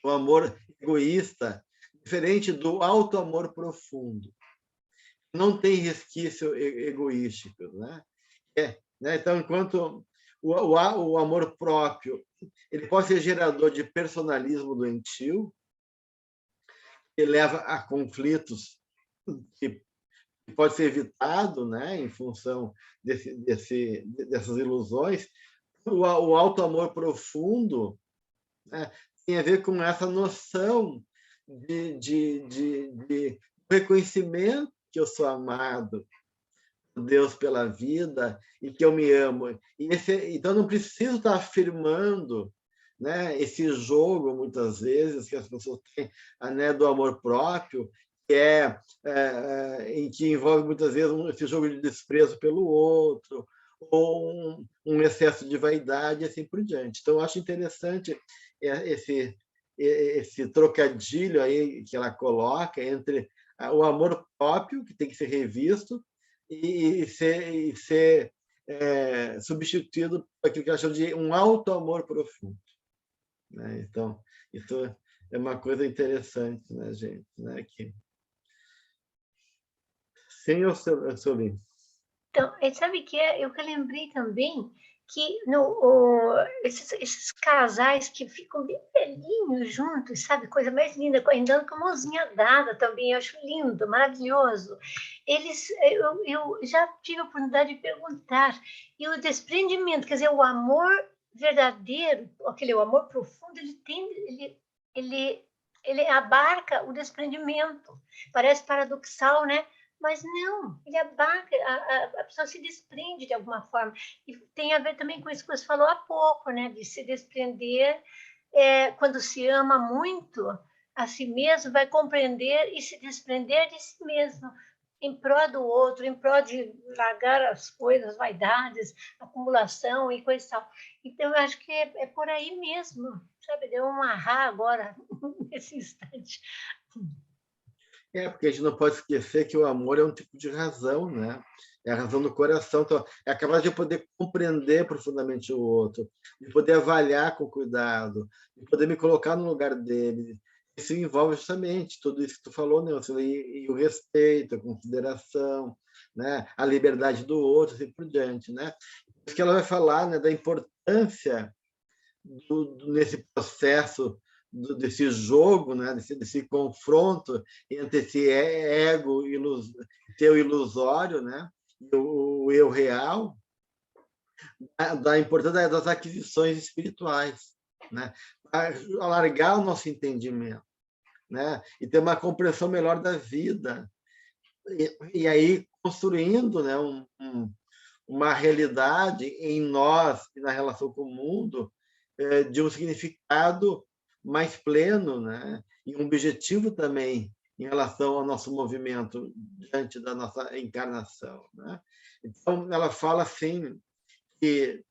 é um amor egoísta, diferente do auto-amor profundo. Não tem resquício egoístico, né? Então, enquanto o amor próprio ele pode ser gerador de personalismo doentio, que leva a conflitos que pode ser evitado, né, em função dessas ilusões. O auto-amor profundo, né, tem a ver com essa noção de reconhecimento que eu sou amado por Deus pela vida e que eu me amo. Então, não preciso estar afirmando, né, esse jogo, muitas vezes, que as pessoas têm, né, do amor próprio, em que envolve, muitas vezes, esse jogo de desprezo pelo outro, ou um excesso de vaidade, e assim por diante. Então, eu acho interessante esse trocadilho aí que ela coloca entre o amor próprio, que tem que ser revisto, e ser substituído por aquilo que ela chama de um auto-amor profundo. Né? Então, isso é uma coisa interessante, né, gente? Né? Sim, eu sou bem. Então, sabe que eu que lembrei também que esses casais que ficam bem velhinhos juntos, sabe? Coisa mais linda, andando com a mãozinha dada também, eu acho lindo, maravilhoso. Eu já tive a oportunidade de perguntar, e o desprendimento, quer dizer, o amor verdadeiro, o amor profundo, ele abarca o desprendimento. Parece paradoxal, né? Mas não, ele abarca, a pessoa se desprende de alguma forma. E tem a ver também com isso que você falou há pouco, né? De se desprender, quando se ama muito a si mesmo, vai compreender e se desprender de si mesmo, em prol do outro, em prol de largar as coisas, vaidades, acumulação e coisa e tal. Então, eu acho que é por aí mesmo, sabe? Deu um ahá agora, nesse instante. Porque a gente não pode esquecer que o amor é um tipo de razão, né? É a razão do coração. Então, é capaz de poder compreender profundamente o outro, de poder avaliar com cuidado, de poder me colocar no lugar dele. Isso envolve justamente tudo isso que tu falou, Nelson, e o respeito, a consideração, né? A liberdade do outro, assim por diante, né? Isso que ela vai falar, né, da importância nesse processo desse jogo, né, desse confronto entre esse ego teu ilusório, né, e o eu real, da importância das aquisições espirituais, né, alargar o nosso entendimento, né? E ter uma compreensão melhor da vida. E aí construindo, né, uma realidade em nós e na relação com o mundo de um significado mais pleno, né? E um objetivo também em relação ao nosso movimento diante da nossa encarnação, né? Então, ela fala assim que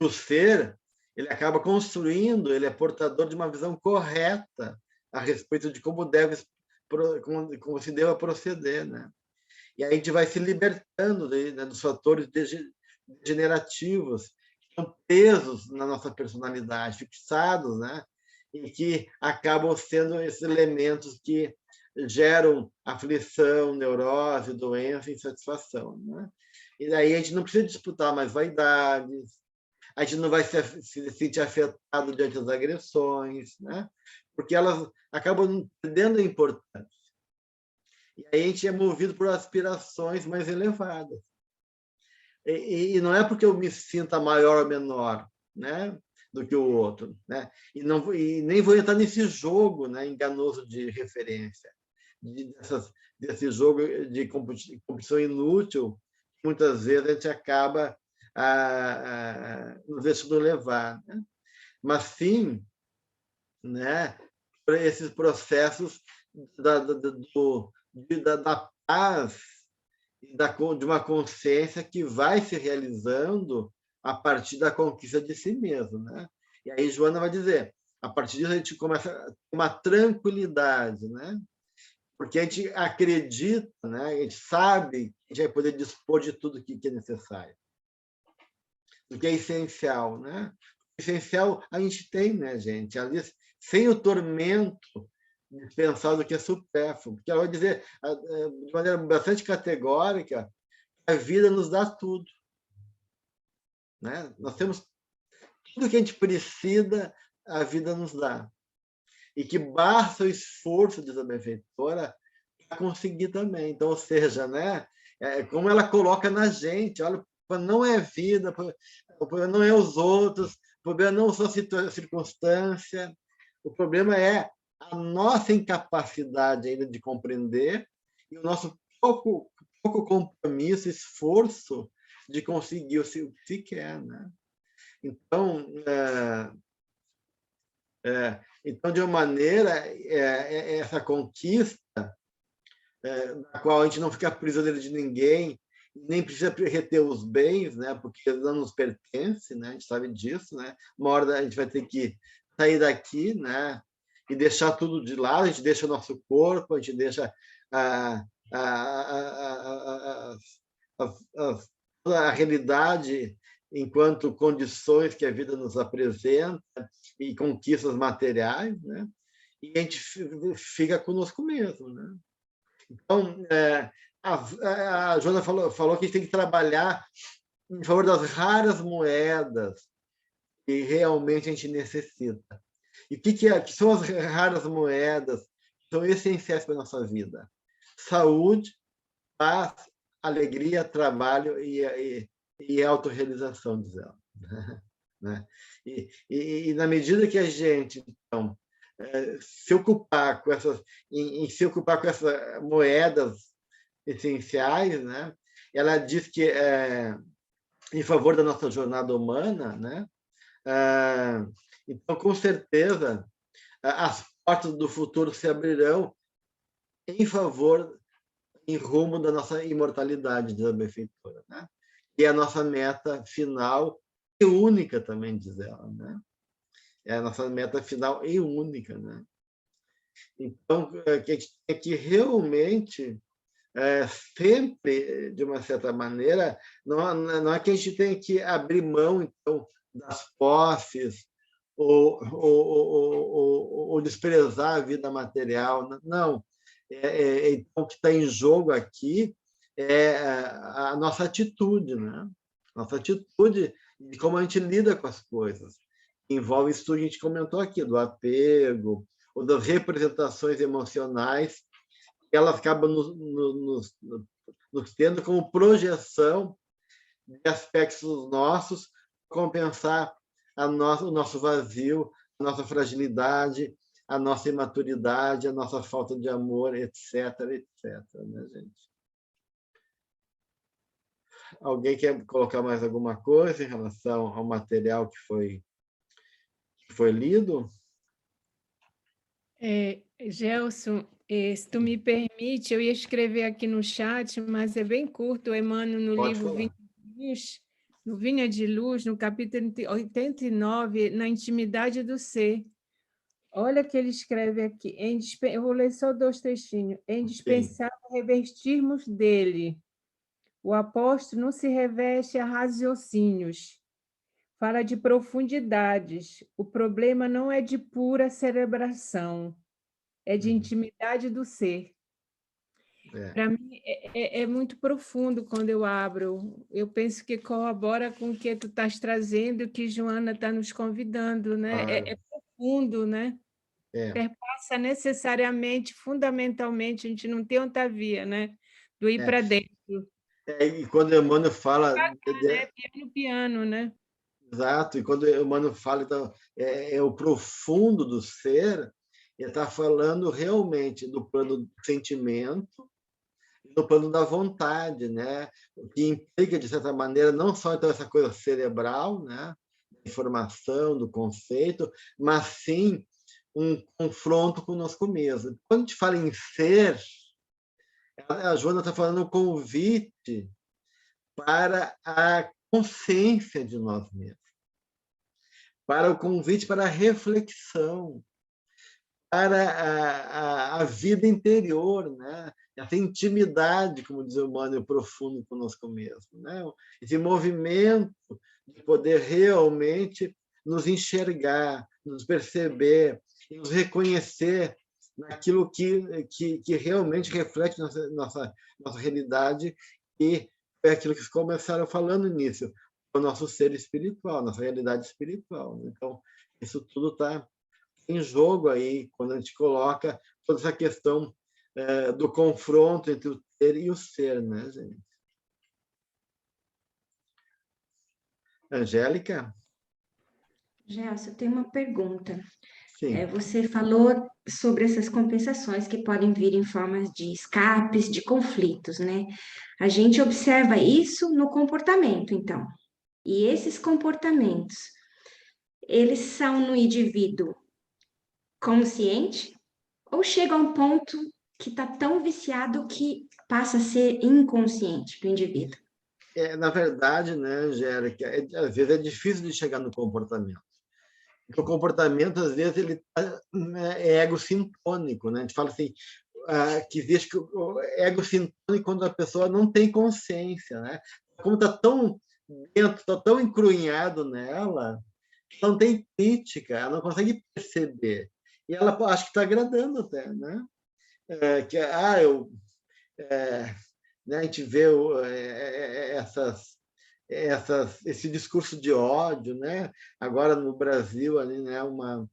o ser ele acaba construindo, ele é portador de uma visão correta a respeito de como como se deva proceder, né? E aí a gente vai se libertando dos fatores degenerativos que estão presos na nossa personalidade, fixados, né? E que acabam sendo esses elementos que geram aflição, neurose, doença, insatisfação, né? E daí a gente não precisa disputar mais vaidades, a gente não vai se sentir afetado diante das agressões, né? Porque elas acabam perdendo a importância. E aí a gente é movido por aspirações mais elevadas. E não é porque eu me sinta maior ou menor, né, do que o outro, né? E nem vou entrar nesse jogo, né, enganoso de referência, desse jogo de competição inútil, que muitas vezes a gente acaba nos deixando levar, né? Mas sim, né, para esses processos da paz e de uma consciência que vai se realizando a partir da conquista de si mesmo, né? E aí Joana vai dizer, a partir disso a gente começa a ter uma tranquilidade, né? Porque a gente acredita, né? A gente sabe que a gente vai poder dispor de tudo que é necessário, do que é essencial, né? O essencial a gente tem, né, gente? Ali, sem o tormento de pensar do que é supérfluo, porque ela vai dizer de maneira bastante categórica que a vida nos dá tudo, né? Nós temos tudo que a gente precisa, a vida nos dá, e que basta o esforço dessa benfeitora para conseguir também. Então, ou seja, né, como ela coloca na gente, olha, não é vida, o problema não é os outros, o problema não são a circunstância, o problema é a nossa incapacidade ainda de compreender e o nosso pouco compromisso, esforço de conseguir o que se quer, né? Então, então de uma maneira, essa conquista, na qual a gente não fica prisioneiro de ninguém, nem precisa reter os bens, né? Porque não nos pertence, né? A gente sabe disso, né? Uma hora a gente vai ter que sair daqui, né? E deixar tudo de lado, a gente deixa o nosso corpo, a gente deixa a realidade enquanto condições que a vida nos apresenta e conquistas materiais, né? E a gente fica conosco mesmo, né? Então, a Joana falou que a gente tem que trabalhar em favor das raras moedas que realmente a gente necessita. E o que são as raras moedas que são essenciais para a nossa vida? Saúde, paz, alegria, trabalho e autorrealização, diz ela. Né? E na medida que a gente, então, se ocupar com essas moedas essenciais, né? Ela diz que em favor da nossa jornada humana, né? Então, com certeza, as portas do futuro se abrirão em favor, em rumo da nossa imortalidade, diz a benfeitora, né? E a nossa meta final e única também, diz ela, né? É a nossa meta final e única, né? Então, que a gente tem que realmente sempre, de uma certa maneira, não é que a gente tem que abrir mão, então, das posses ou desprezar a vida material. Não. Então, o que está em jogo aqui é a nossa atitude, né? Nossa atitude de como a gente lida com as coisas. Envolve isso que a gente comentou aqui, do apego, ou das representações emocionais, que elas acabam nos tendo como projeção de aspectos nossos, compensar o nosso vazio, a nossa fragilidade, a nossa imaturidade, a nossa falta de amor, etc., etc., né, gente? Alguém quer colocar mais alguma coisa em relação ao material que foi lido? Gelson, se tu me permite, eu ia escrever aqui no chat, mas é bem curto, o Emmanuel, no Pode livro falar. Vinha de Luz, no Vinha de Luz, no capítulo 89, na intimidade do ser. Olha que ele escreve aqui, eu vou ler só 2 textinhos. É indispensável revestirmos dele. O apóstolo não se reveste a raciocínios, fala de profundidades. O problema não é de pura cerebração, é de intimidade do ser. Para mim, é muito profundo quando eu abro. Eu penso que corrobora com o que tu estás trazendo, que Joana está nos convidando, né? É profundo, né? Perpassa necessariamente, fundamentalmente, a gente não tem outra via, né? Do ir para dentro. E quando o Emmanuel fala... Piano, né? Exato, e quando o Emmanuel fala, então, o profundo do ser, ele está falando realmente do plano do sentimento, do plano da vontade, né? O que implica, de certa maneira, não só então, essa coisa cerebral, né? Da informação, do conceito, mas sim um confronto conosco mesmo. Quando a gente fala em ser, a Joana está falando o convite para a consciência de nós mesmos, para o convite para a reflexão, para a vida interior, né? Essa intimidade, como diz o Emmanuel, profundo conosco mesmo, né? Esse movimento de poder realmente nos enxergar, nos perceber, nos reconhecer naquilo que realmente reflete nossa realidade, e é aquilo que começaram falando no início, o nosso ser espiritual, nossa realidade espiritual. Então, isso tudo está em jogo aí, quando a gente coloca toda essa questão do confronto entre o ter e o ser, né, gente? Angélica? Gelson, eu tenho uma pergunta. Sim. Você falou sobre essas compensações que podem vir em formas de escapes, de conflitos, né? A gente observa isso no comportamento, então. E esses comportamentos, eles são no indivíduo consciente ou chega a um ponto que está tão viciado que passa a ser inconsciente do indivíduo? Na verdade, né, Angélica, às vezes é difícil de chegar no comportamento. Porque o comportamento, às vezes, ele é egocintônico, né? A gente fala assim, que existe o egocintônico quando a pessoa não tem consciência, né? Como está tão dentro, está tão encrunhado nela, não tem crítica, ela não consegue perceber. E ela acha que está agradando até, né? Né, a gente vê esse discurso de ódio, né? Agora no Brasil ali, né? Uma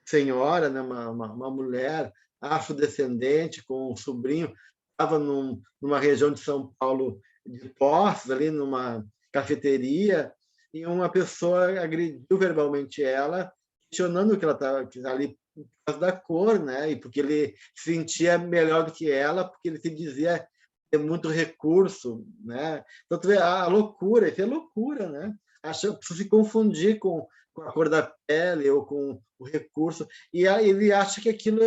senhora, né? Uma mulher afrodescendente com um sobrinho, estava numa região de São Paulo de Poços, ali numa cafeteria, e uma pessoa agrediu verbalmente ela, questionando que ela estava ali por causa da cor, né? E porque ele se sentia melhor do que ela, porque ele se dizia ter muito recurso, né? Então, tu vê a loucura, isso é loucura, né? Acha se confundir com a cor da pele ou com o recurso, e aí ele acha que aquilo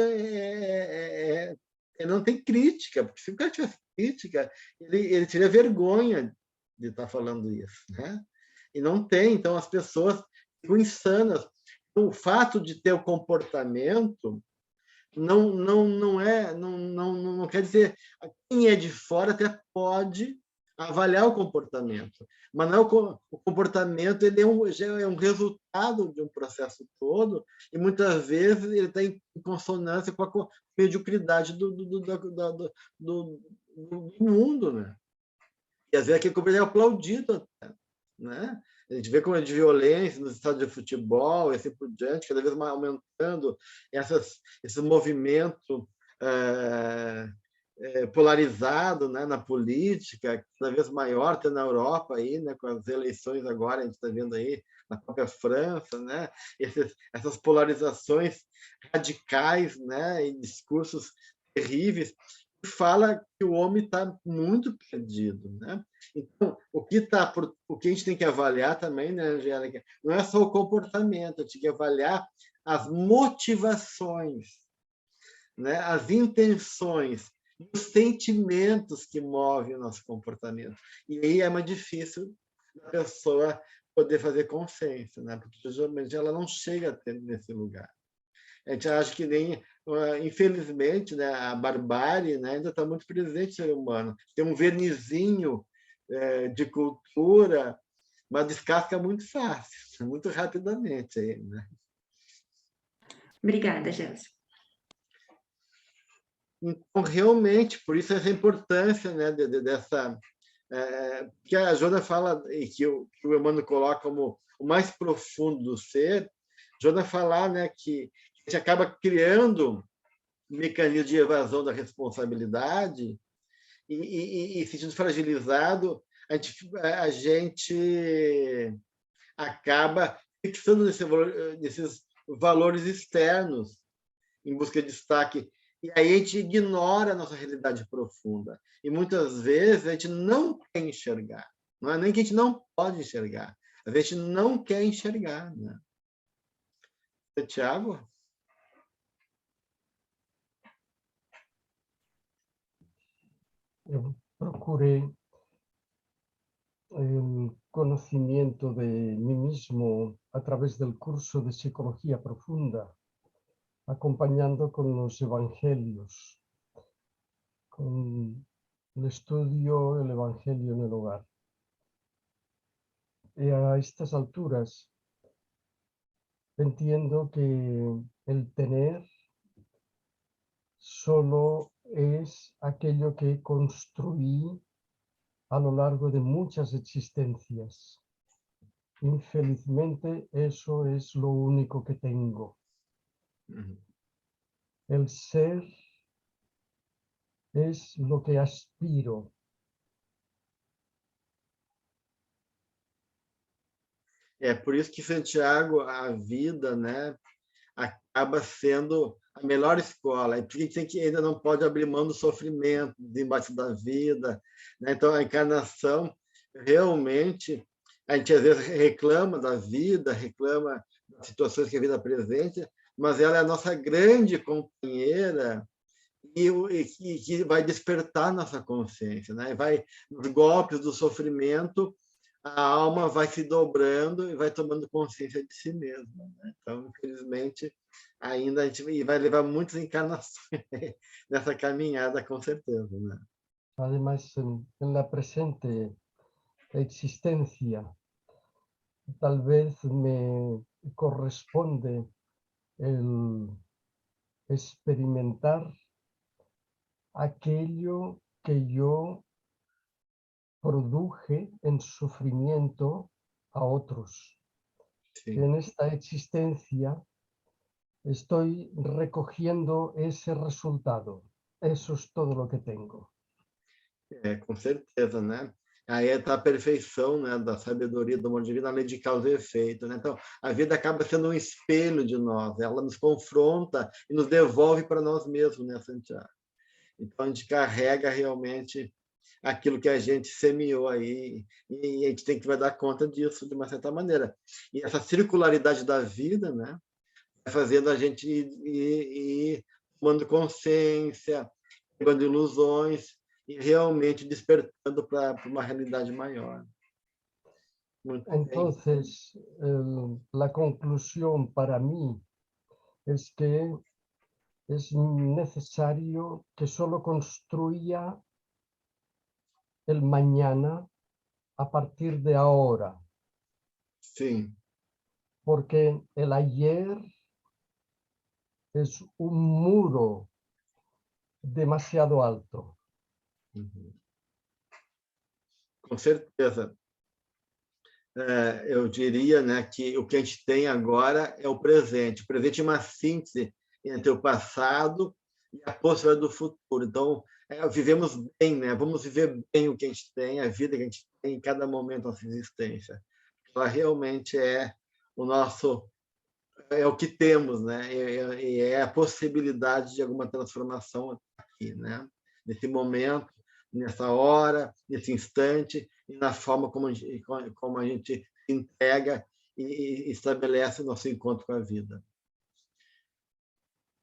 não tem crítica, porque se o cara tivesse crítica, ele teria vergonha de estar falando isso, né? E não tem, então as pessoas ficam insanas. O fato de ter o comportamento não quer dizer, quem é de fora até pode avaliar o comportamento, mas não o comportamento, ele é um resultado de um processo todo, e muitas vezes ele está em consonância com a mediocridade do mundo, né? E às vezes aquele é aplaudido, né? A gente vê como é de violência nos estádios de futebol e assim por diante, cada vez mais aumentando esse movimento polarizado, né, na política, cada vez maior, até na Europa, aí, né, com as eleições agora, a gente está vendo aí, na própria França, né, essas polarizações radicais, né, e discursos terríveis, que fala que o homem está muito perdido, né? Então, o que a gente tem que avaliar também, né, Angélica, não é só o comportamento, a gente tem que avaliar as motivações, né, as intenções, os sentimentos que movem o nosso comportamento. E aí é mais difícil a pessoa poder fazer consciência, né? Porque geralmente ela não chega nesse lugar. A gente acha que nem, infelizmente, né, a barbárie, né, ainda está muito presente no ser humano. Tem um vernizinho de cultura, mas descasca muito fácil, muito rapidamente. Aí, né? Obrigada, Gelson. Então, realmente, por isso essa importância, né, dessa... que a Joana fala, e que o Emmanuel coloca como o mais profundo do ser, Joana falar, né, que a gente acaba criando um mecanismo de evasão da responsabilidade e sentindo fragilizado, a gente acaba fixando nesses valores externos em busca de destaque. E aí a gente ignora a nossa realidade profunda. E muitas vezes a gente não quer enxergar. Não é nem que a gente não pode enxergar. Às vezes a gente não quer enxergar. Né? Tiago? Eu procurei el conocimiento de mí mismo a través del curso de Psicología Profunda, acompañando con los Evangelios, con el estudio del Evangelio en el hogar. Y a estas alturas entiendo que el tener solo es aquello que construí a lo largo de muchas existencias. Infelizmente, eso es lo único que tengo. El ser es lo que aspiro. Por isso que Santiago, a vida, né, acaba sendo a melhor escola. E porque a gente ainda não pode abrir mão do sofrimento, do embate da vida. Né? Então, a encarnação, realmente, a gente às vezes reclama da vida, reclama das situações que a vida apresenta, mas ela é a nossa grande companheira e que vai despertar nossa consciência. Né? Vai, nos golpes do sofrimento, a alma vai se dobrando e vai tomando consciência de si mesma. Né? Então, infelizmente, ainda a gente vai levar muitas encarnações nessa caminhada, com certeza. Né? Además, en la presente existencia, tal vez me corresponde el experimentar aquello que yo produje en sufrimiento a otros. Sí. En esta existencia estoy recogiendo esse resultado. Eso es todo lo que tengo. Com certeza, né? Aí está a perfeição, né, da sabedoria do amor divino, a lei de causa e efeito. Né? Então, a vida acaba sendo um espelho de nós, ela nos confronta e nos devolve para nós mesmos, né, Santiago? Então, a gente carrega realmente aquilo que a gente semeou aí, e a gente tem que vai dar conta disso de uma certa maneira. E essa circularidade da vida, né, vai fazendo a gente ir tomando consciência, quebrando ilusões e realmente despertando para uma realidade maior. Muito Entonces, la conclusión para mí es que es necesario que solo construya el mañana a partir de ahora. Sí. Porque el ayer es un muro demasiado alto. Com certeza. Eu diria, né, que o que a gente tem agora é o presente. O presente é uma síntese entre o passado e a possibilidade do futuro. Então, vivemos bem, né? Vamos viver bem o que a gente tem, a vida que a gente tem em cada momento da nossa existência. Ela realmente é o nosso, é o que temos, né? E é a possibilidade de alguma transformação aqui, né? Nesse momento, nessa hora, nesse instante, e na forma como a gente se entrega e estabelece o nosso encontro com a vida.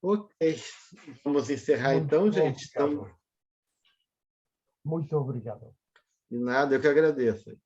Ok, vamos encerrar então, gente. Muito obrigado. De nada, eu que agradeço.